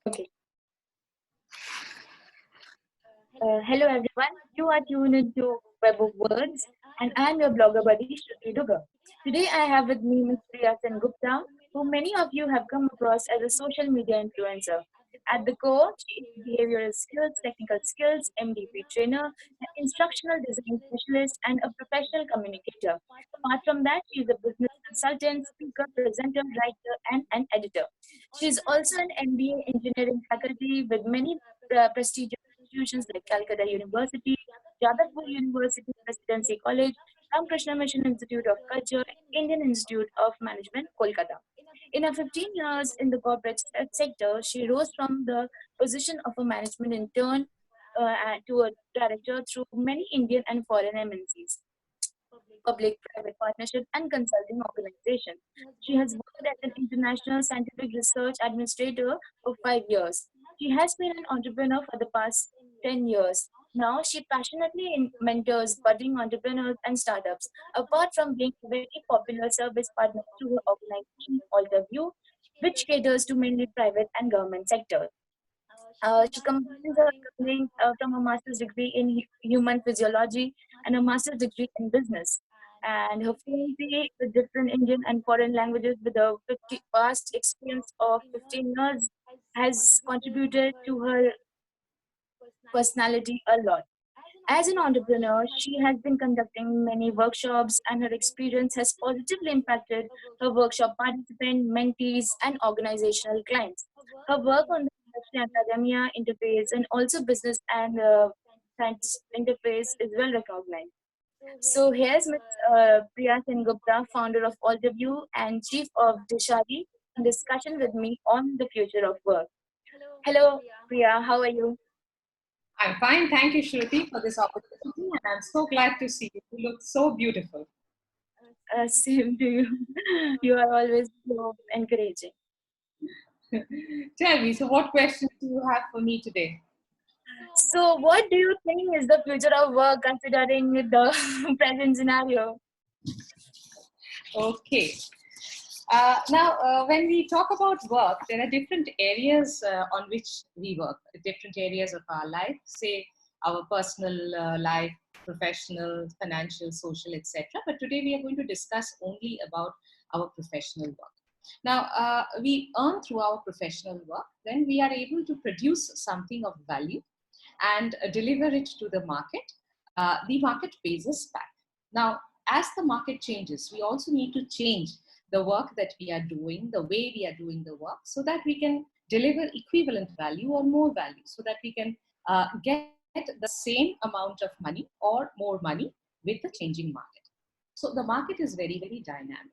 Okay. Hello everyone. You are tuned into Web of Words, and I'm your blogger buddy Shruti Dugar. Today I have with me Ms Priya Sengupta, who many of you have come across as a social media influencer. At the core, she is a behavioral skills, technical skills, MDP trainer, an instructional design specialist, and a professional communicator. Apart from that, she is a business consultant, speaker, presenter, writer, and an editor. She is also an MBA engineering faculty with many prestigious institutions like Calcutta University, Jadavpur University Presidency College, Ramakrishna Mission Institute of Culture, Indian Institute of Management, Kolkata. In her 15 years in the corporate sector, she rose from the position of a management intern to a director through many Indian and foreign MNCs, public-private partnership, and consulting organization. She has worked as an international scientific research administrator for 5 years. She has been an entrepreneur for the past 10 years. Now, she passionately mentors budding entrepreneurs and startups. Apart from being a very popular service partner to her organization, ALTAVEU, which caters to mainly private and government sectors. She completed her learning from a master's degree in human physiology and a master's degree in business. And her fluency with different Indian and foreign languages with a vast experience of 15 years has contributed to her personality a lot. As an entrepreneur, she has been conducting many workshops, and her experience has positively impacted her workshop participants, mentees, and organizational clients. Her work on the industry academia interface and also business and science interface is well recognized. So here's Ms. Priya Sengupta, founder of ALTAVEU and chief of DEEEShary, in discussion with me on the future of work. Hello, Priya. How are you? I'm fine. Thank you, Shruti, for this opportunity. And I'm so glad to see you. You look so beautiful. Same to you. You are always so encouraging. Tell me, so what questions do you have for me today? So, what do you think is the future of work considering the present scenario? Okay. When we talk about work, there are different areas on which we work, different areas of our life, say our personal life, professional, financial, social, etc. But today we are going to discuss only about our professional work. Now, we earn through our professional work, then we are able to produce something of value and deliver it to the market pays us back. Now, as the market changes, we also need to change the work that we are doing, the way we are doing the work, so that we can deliver equivalent value or more value, so that we can get the same amount of money or more money with the changing market. So the market is very, very dynamic.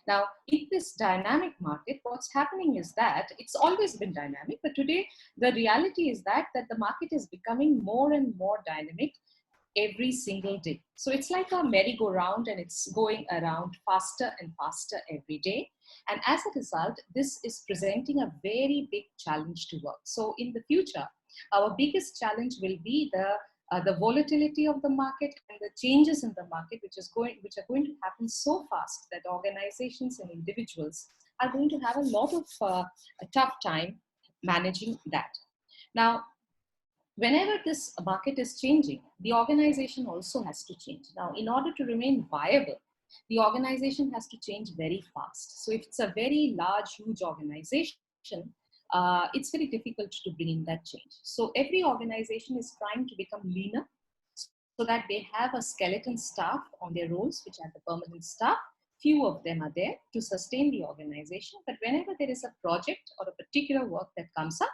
Now, in this dynamic market, what's happening is that it's always been dynamic, but today the reality is that the market is becoming more and more dynamic every single day. So it's like a merry-go-round, and it's going around faster and faster every day. And as a result, this is presenting a very big challenge to work. So in the future, our biggest challenge will be the volatility of the market and the changes in the market, which are going to happen so fast that organizations and individuals are going to have a lot of a tough time managing that. Now, whenever this market is changing, the organization also has to change. Now, in order to remain viable, the organization has to change very fast. So if it's a very large, huge organization, it's very difficult to bring in that change. So every organization is trying to become leaner so that they have a skeleton staff on their roles, which are the permanent staff. Few of them are there to sustain the organization. But whenever there is a project or a particular work that comes up,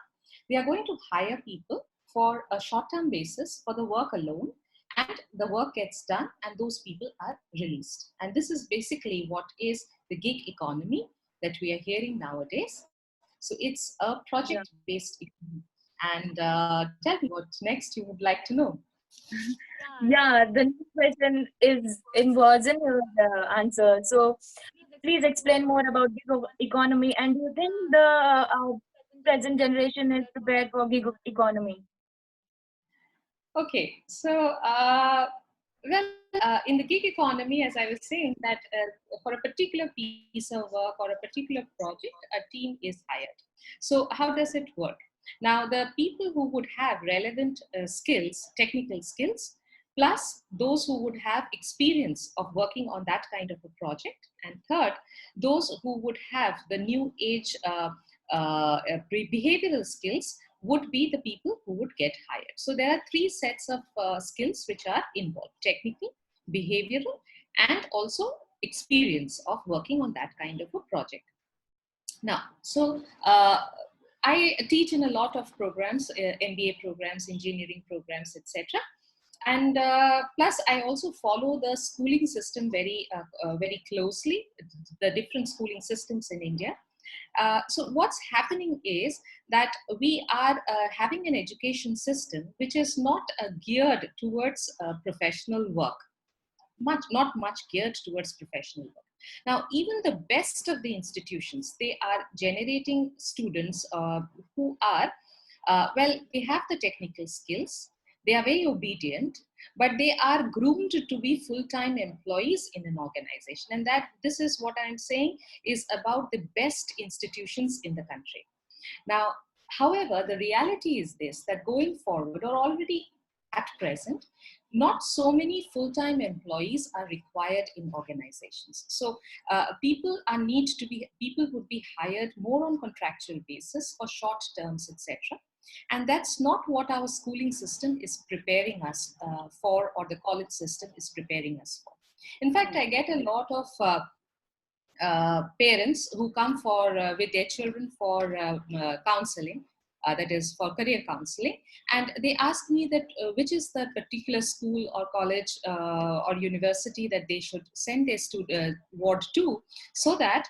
they are going to hire people for a short-term basis for the work alone, and the work gets done and those people are released. And this is basically what is the gig economy that we are hearing nowadays. So it's a project-based economy. And tell me what next you would like to know. Yeah, the next question is involves in your answer. So, please explain more about gig economy, and do you think the present generation is prepared for gig economy? Okay, so in the gig economy, as I was saying, that for a particular piece of work or a particular project, a team is hired. So how does it work? Now, the people who would have relevant skills, technical skills, plus those who would have experience of working on that kind of a project, and third, those who would have the new age behavioral skills would be the people who would get hired. So there are three sets of skills which are involved: technical, behavioral, and also experience of working on that kind of a project. Now, so I teach in a lot of programs, MBA programs, engineering programs, etc. And plus, I also follow the schooling system very closely, the different schooling systems in India. So what's happening is that we are having an education system which is not geared towards professional work, not much geared towards professional work. Now, even the best of the institutions, they are generating students who are, well, they have the technical skills, they are very obedient, but they are groomed to be full-time employees in an organization. And that this is what I'm saying is about the best institutions in the country. Now, however, the reality is this, that going forward, or already at present, not so many full-time employees are required in organizations. So people would be hired more on contractual basis for short terms, etc. And that's not what our schooling system is preparing us for, or the college system is preparing us for. In fact, I get a lot of parents who come for with their children for counseling, that is for career counseling, and they ask me that which is the particular school or college or university that they should send their ward to, so that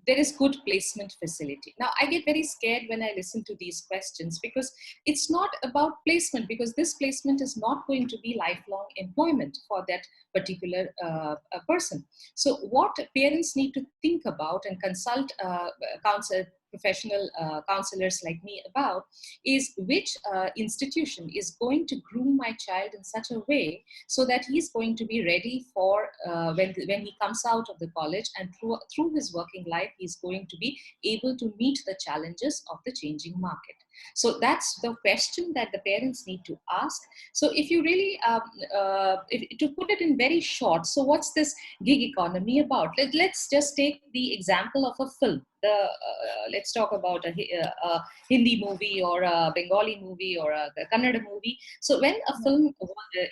there is good placement facility. Now, I get very scared when I listen to these questions, because it's not about placement, because this placement is not going to be lifelong employment for that particular person. So what parents need to think about and consult professional counselors like me about is which institution is going to groom my child in such a way so that he's going to be ready for when he comes out of the college, and through his working life, he's going to be able to meet the challenges of the changing market. So that's the question that the parents need to ask. So if you really, to put it in very short, so what's this gig economy about? Let's just take the example of a film. Let's talk about a Hindi movie or a Bengali movie or a Kannada movie. So when a film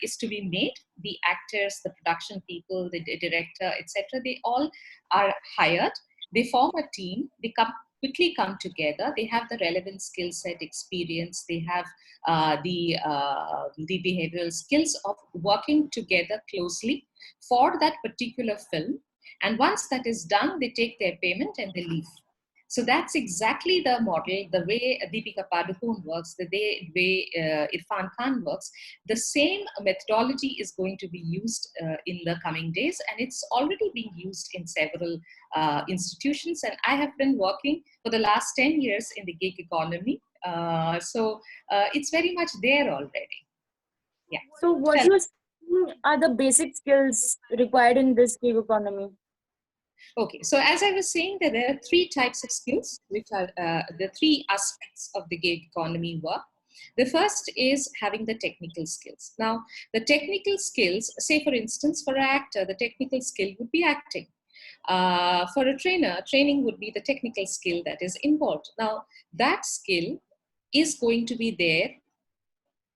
is to be made, the actors, the production people, the director, etc., they all are hired. They form a team. They quickly come together. They have the relevant skill set, experience. They have the behavioral skills of working together closely for that particular film. And once that is done, they take their payment and they leave. So that's exactly the model, the way Deepika Padukone works, the way Irfan Khan works. The same methodology is going to be used in the coming days, and it's already being used in several institutions. And I have been working for the last 10 years in the gig economy. So it's very much there already. Yeah. So what you're saying are the basic skills required in this gig economy? Okay, so as I was saying, that there are three types of skills, which are the three aspects of the gig economy work. The first is having the technical skills. Now, the technical skills, say for instance, for an actor, the technical skill would be acting. For a trainer, training would be the technical skill that is involved. Now, that skill is going to be there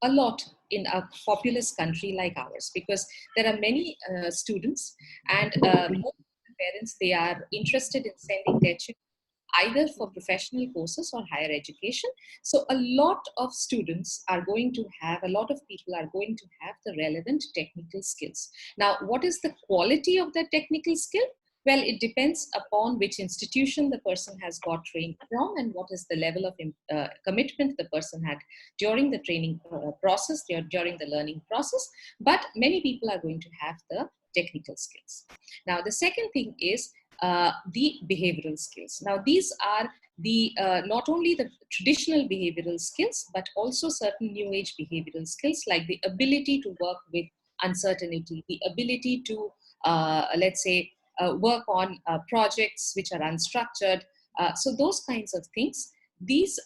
a lot in a populous country like ours, because there are many students, and most parents, they are interested in sending their children either for professional courses or higher education. So a lot of students are going to have, a lot of people are going to have the relevant technical skills. Now, what is the quality of that technical skill? Well, it depends upon which institution the person has got trained from and what is the level of commitment the person had during the training process, during the learning process. But many people are going to have the technical skills. Now, the second thing is the behavioral skills. Now, these are the not only the traditional behavioral skills, but also certain new age behavioral skills, like the ability to work with uncertainty, the ability to, let's say, work on projects which are unstructured. So those kinds of things, these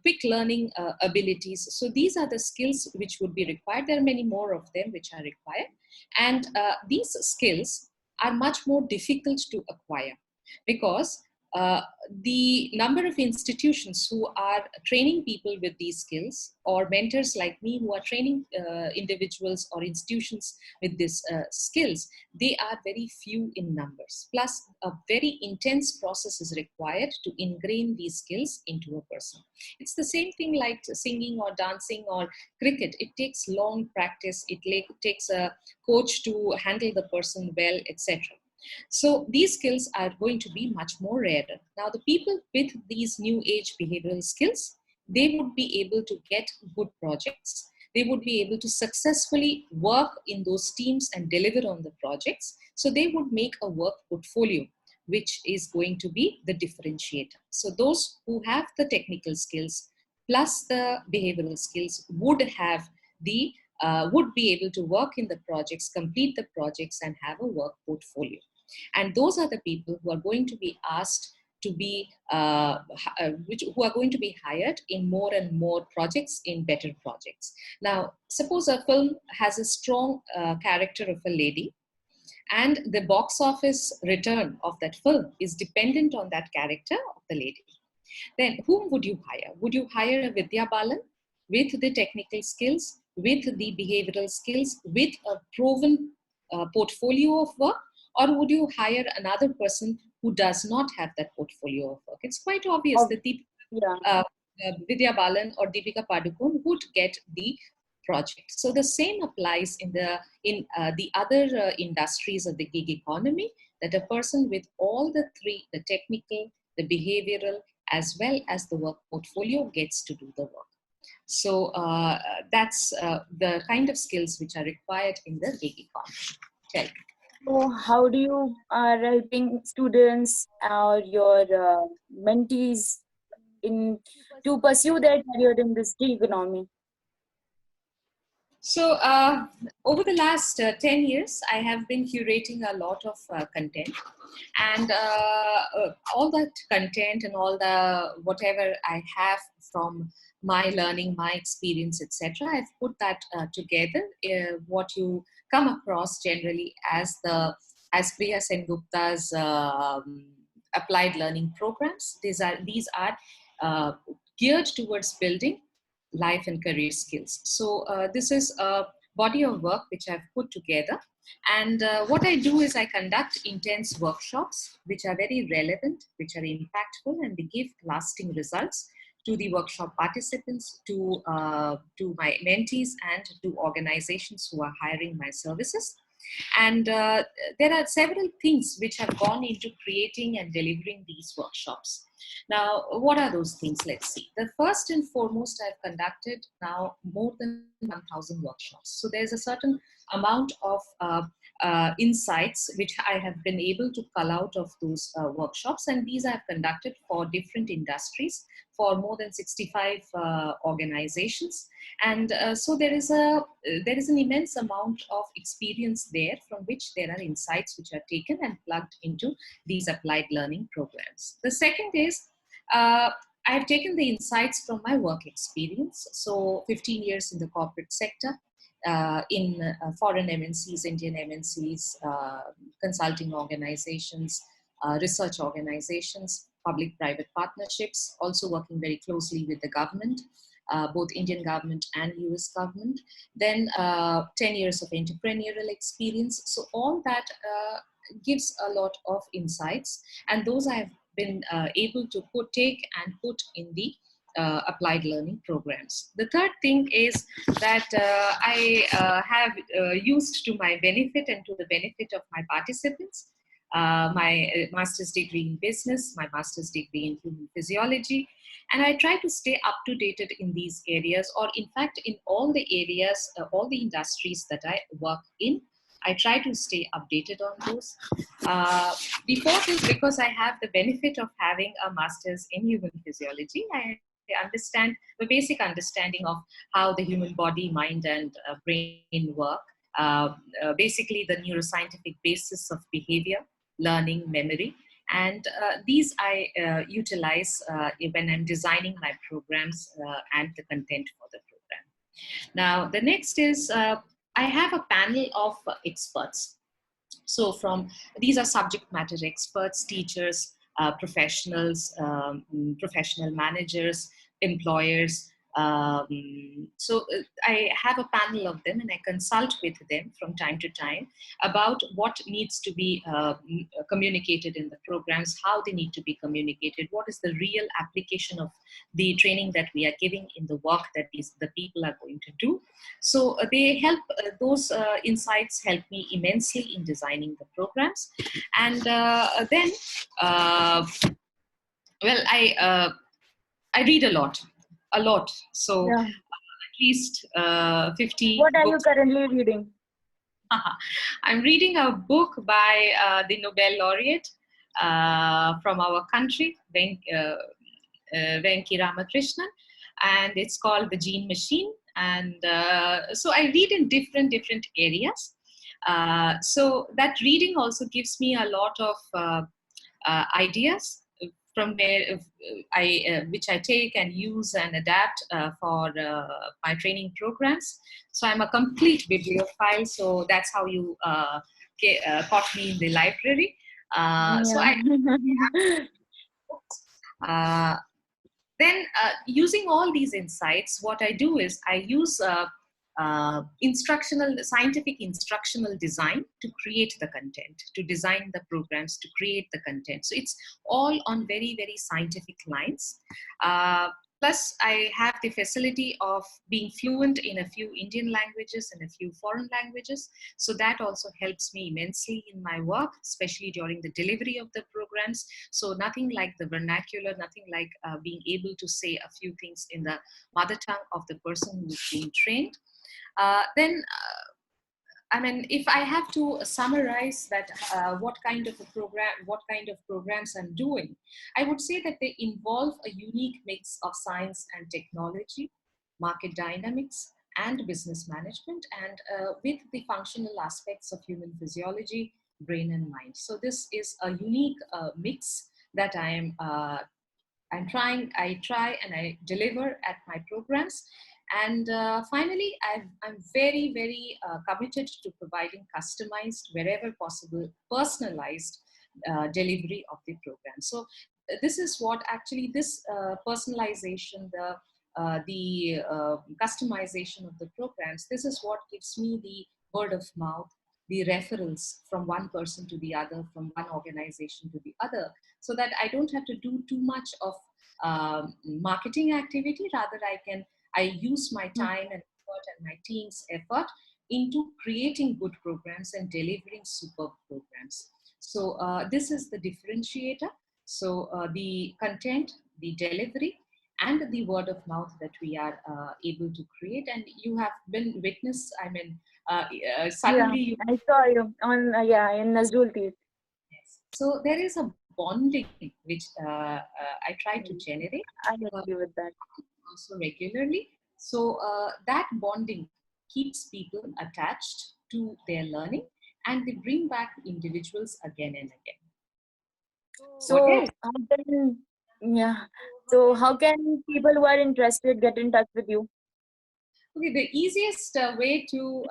quick learning abilities. So these are the skills which would be required. There are many more of them which are required. And these skills are much more difficult to acquire because uh, the number of institutions who are training people with these skills, or mentors like me who are training individuals or institutions with these skills, they are very few in numbers. Plus, a very intense process is required to ingrain these skills into a person. It's the same thing like singing or dancing or cricket. It takes long practice. It takes a coach to handle the person well, etc. So these skills are going to be much more rarer. Now, the people with these new age behavioral skills, they would be able to get good projects. They would be able to successfully work in those teams and deliver on the projects. So they would make a work portfolio, which is going to be the differentiator. So those who have the technical skills plus the behavioral skills would have the would be able to work in the projects, complete the projects, and have a work portfolio. And those are the people who are going to be asked to be, who are going to be hired in more and more projects, in better projects. Now, suppose a film has a strong character of a lady, and the box office return of that film is dependent on that character of the lady. Then whom would you hire? Would you hire a Vidya Balan with the technical skills, with the behavioral skills, with a proven portfolio of work? Or would you hire another person who does not have that portfolio of work? It's quite obvious that the Yeah. Vidya Balan or Deepika Padukone would get the project. So the same applies in the other industries of the gig economy, that a person with all the three, the technical, the behavioral, as well as the work portfolio, gets to do the work. So that's the kind of skills which are required in the gig economy. Tell me. So, how do you are helping students or your mentees in to pursue their career in this gig economy? So, over the last 10 years, I have been curating a lot of content, and all that content and all the whatever I have from my learning, my experience, etc., I've put that together. What you come across generally as Priya Sengupta's applied learning programs. These are geared towards building life and career skills. So this is a body of work which I've put together. And what I do is I conduct intense workshops which are very relevant, which are impactful, and they give lasting results to the workshop participants, to my mentees, and to organizations who are hiring my services. And there are several things which have gone into creating and delivering these workshops. Now, what are those things? Let's see. The first and foremost, I've conducted now more than 1,000 workshops. So there's a certain amount of insights which I have been able to cull out of those workshops, and these I've conducted for different industries, for more than 65 organizations. And so there is an immense amount of experience there, from which there are insights which are taken and plugged into these applied learning programs. The second is I've taken the insights from my work experience. So 15 years in the corporate sector, in foreign MNCs, Indian MNCs, consulting organizations, research organizations, public-private partnerships, also working very closely with the government, both Indian government and US government. Then 10 years of entrepreneurial experience. So all that gives a lot of insights, and those I have been able to take and put in the applied learning programs. The third thing is that I have used to my benefit and to the benefit of my participants my master's degree in business, my master's degree in human physiology, and I try to stay up to date in these areas, or in fact in all the areas, all the industries that I work in. I try to stay updated on those. The fourth is because I have the benefit of having a master's in human physiology. I understand the basic understanding of how the human body, mind, and brain work. Basically, the neuroscientific basis of behavior, learning, memory, And these I utilize when I'm designing my programs and the content for the program. Now, the next is I have a panel of experts. So from these are subject matter experts, teachers, professionals, professional managers, employers. I have a panel of them and I consult with them from time to time about what needs to be communicated in the programs, how they need to be communicated, what is the real application of the training that we are giving in the work that the people are going to do. So they help, those insights help me immensely in designing the programs. And then, well, I read a lot. So Yeah. at least 50 What are you books. currently reading? I'm reading a book by the Nobel laureate from our country, Venki Ramakrishnan, and it's called The Gene Machine. And so I read in different areas. So that reading also gives me a lot of ideas from where which I take and use and adapt for my training programs. So I'm a complete bibliophile. So that's how you caught me in the library. So I Yeah. uh, then using all these insights, what I do is I use scientific instructional design to create the content, to design the programs, to create the content. So it's all on very scientific lines. Plus, I have the facility of being fluent in a few Indian languages and a few foreign languages. So that also helps me immensely in my work, especially during the delivery of the programs. So nothing like the vernacular, nothing like being able to say a few things in the mother tongue of the person who's being trained. Then I mean, if I have to summarize that, what kind of programs I'm doing, I would say that they involve a unique mix of science and technology, market dynamics, and business management, and with the functional aspects of human physiology, brain, and mind. So this is a unique mix that I try and I deliver at my programs. And finally, I'm very committed to providing customized, wherever possible, personalized delivery of the program. So this is what actually this personalization, the customization of the programs, this is what gives me the word of mouth, the referrals from one person to the other, from one organization to the other, so that I don't have to do too much of marketing activity. Rather, I use my time and effort and my team's effort into creating good programs and delivering superb programs. So this is the differentiator. So the content, the delivery, and the word of mouth that we are able to create. And you have been witness. I mean, Yeah, suddenly you. I saw you on yeah in Nazrul Teeth. Yes. So there is a bonding which I try to generate I agree with that. also regularly. So that bonding keeps people attached to their learning, and they bring back individuals again and again. What So else? how can yeah? So how can people who are interested get in touch with you? Okay, the easiest way to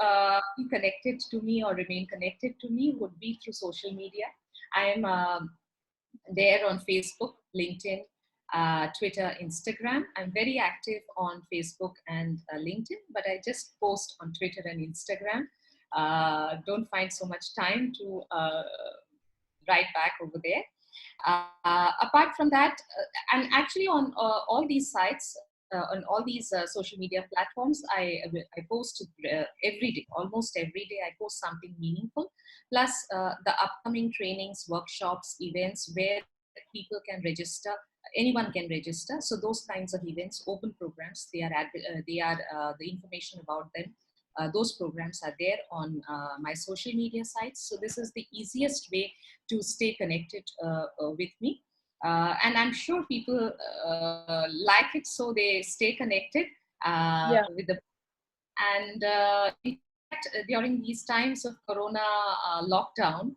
be connected to me or remain connected to me would be through social media. I am there on Facebook, LinkedIn, Twitter, Instagram. I'm very active on Facebook and LinkedIn, but I just post on Twitter and Instagram. Don't find so much time to write back over there. Apart from that, and actually on all these sites, on all these social media platforms, I post every day, almost every day. I post something meaningful, plus the upcoming trainings, workshops, events where people can register. Anyone can register. So those kinds of events, open programs, the information about them. Those programs are there on my social media sites. So this is the easiest way to stay connected with me. And I'm sure people like it, so they stay connected Yeah, with the. And in fact, during these times of Corona lockdown,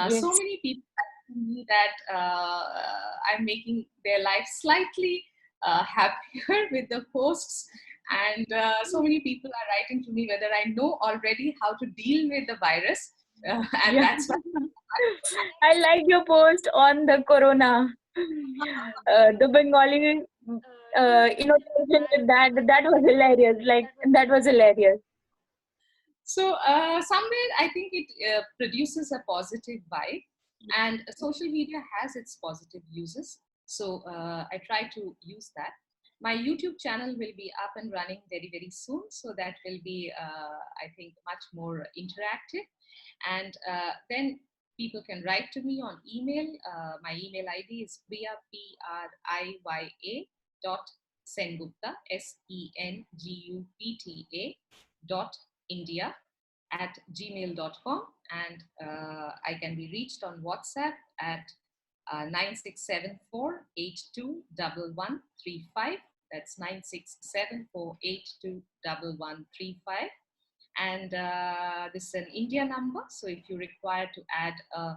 so yes, many people me that I'm making their life slightly happier with the posts. And so many people are writing to me whether I know already how to deal with the virus. And Yeah. that's why I like your post on the corona. The Bengali innovation with that. That was hilarious. Like that was hilarious. so somewhere I think it produces a positive vibe, and social media has its positive uses. So I try to use that. My YouTube channel will be up and running very, very soon. So that will be, I think, much more interactive. And then people can write to me on email. My email ID is Priya, Priya dot Sengupta, Sengupta dot India at gmail.com. And I can be reached on WhatsApp at 9674821135. That's 9674821135. And this is an India number. So if you require to add a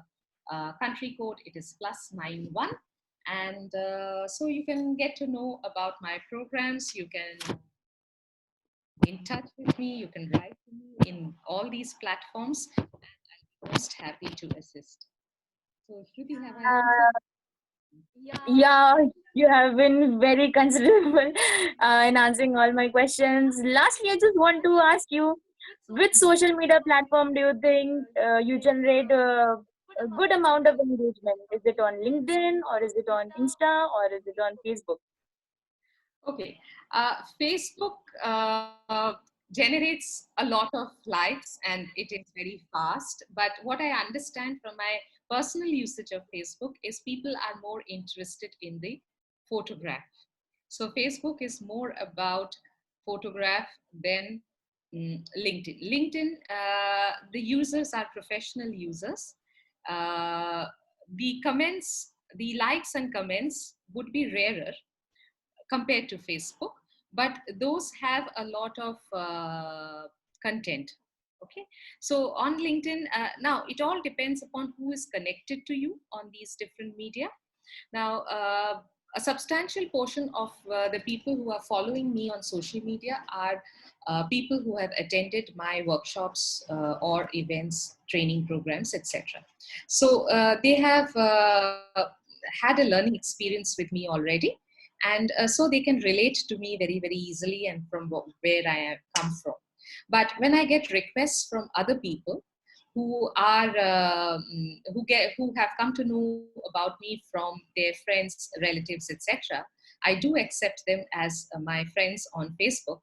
country code, it is +91. And so you can get to know about my programs. You can in touch with me. You can write to me in all these platforms. And I'm most happy to assist. So, Shruti, have I answered? Yeah, you have been very considerable in answering all my questions. Lastly, I just want to ask you, which social media platform do you think you generate a good amount of engagement? Is it on LinkedIn or is it on Insta or is it on Facebook? Okay. Facebook generates a lot of likes and it is very fast. But what I understand from my personal usage of Facebook is people are more interested in the photograph. So Facebook is more about photograph than LinkedIn. LinkedIn, the users are professional users. Uh, the comments, the likes and comments would be rarer compared to Facebook, but those have a lot of content. Okay, so on LinkedIn, now it all depends upon who is connected to you on these different media. Now, a substantial portion of the people who are following me on social media are people who have attended my workshops or events, training programs, etc. So they have had a learning experience with me already, and so they can relate to me very, very easily and from where I have come from. But when I get requests from other people who are who have come to know about me from their friends, relatives, etc., I do accept them as my friends on Facebook,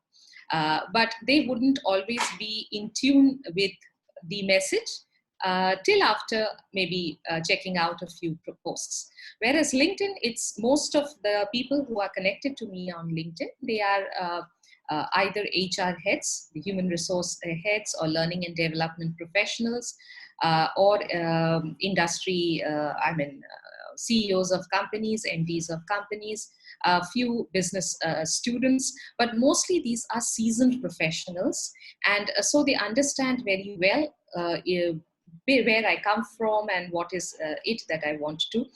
but they wouldn't always be in tune with the message till after maybe checking out a few posts. Whereas LinkedIn, it's most of the people who are connected to me on LinkedIn, they are either HR heads, the human resource heads, or learning and development professionals, or industry, CEOs of companies, MDs of companies, a few business students, but mostly these are seasoned professionals. And so they understand very well where I come from and what is it that I want to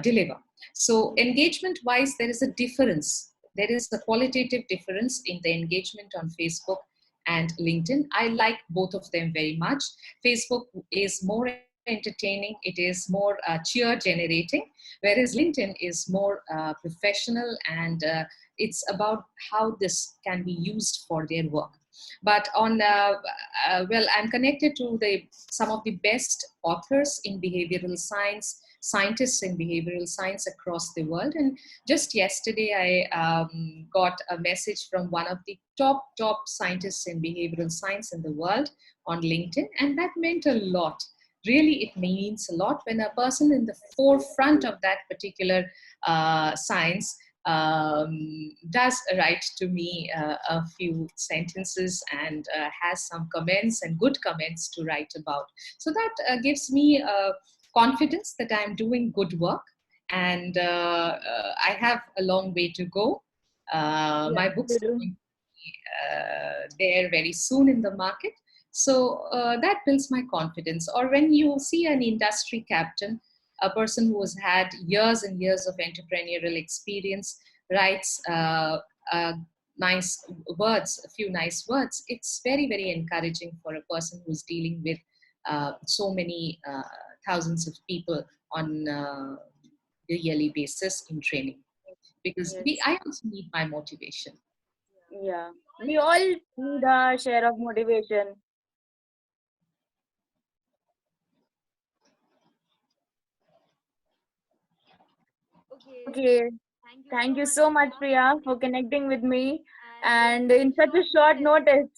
deliver. So engagement wise, there is a difference. There is a qualitative difference in the engagement on Facebook and LinkedIn. I like both of them very much. Facebook is more entertaining, it is more cheer generating, whereas LinkedIn is more professional, and it's about how this can be used for their work. But on well, I'm connected to some of the best authors in behavioral science, scientists in behavioral science across the world. And just yesterday I got a message from one of the top scientists in behavioral science in the world on LinkedIn, and that meant a lot. Really, it means a lot when a person in the forefront of that particular science does write to me a few sentences and has some comments and good comments to write about. So that gives me confidence that I'm doing good work, and I have a long way to go. Yeah, My books you are do. going to be there very soon in the market. So that builds my confidence. Or when you see an industry captain a person who has had years and years of entrepreneurial experience writes nice words, a few nice words, it's very, very encouraging for a person who's dealing with so many thousands of people on a yearly basis in training. Because Yes. I also need my motivation. Yeah. We all need a share of motivation. Okay. Thank you so much, Priya, for connecting with me and in such a short notice.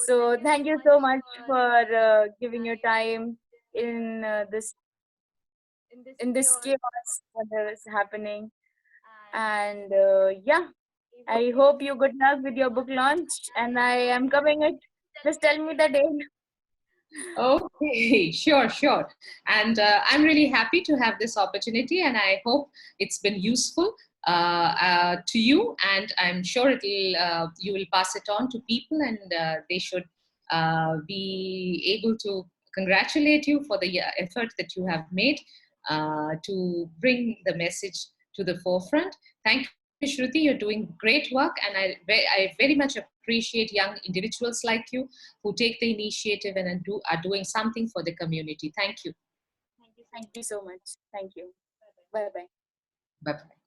So thank you so much for giving your time in this chaos that is happening. And yeah, I hope you good luck with your book launch. And I am coming it. Just tell me the date. Okay, sure, sure. And I'm really happy to have this opportunity, and I hope it's been useful to you. And I'm sure you will pass it on to people, and they should be able to congratulate you for the effort that you have made to bring the message to the forefront. Thank you, Shruti. You're doing great work, and I very much appreciate young individuals like you who take the initiative and are doing something for the community. Thank you. Thank you so much. Thank you. Bye bye. Bye bye.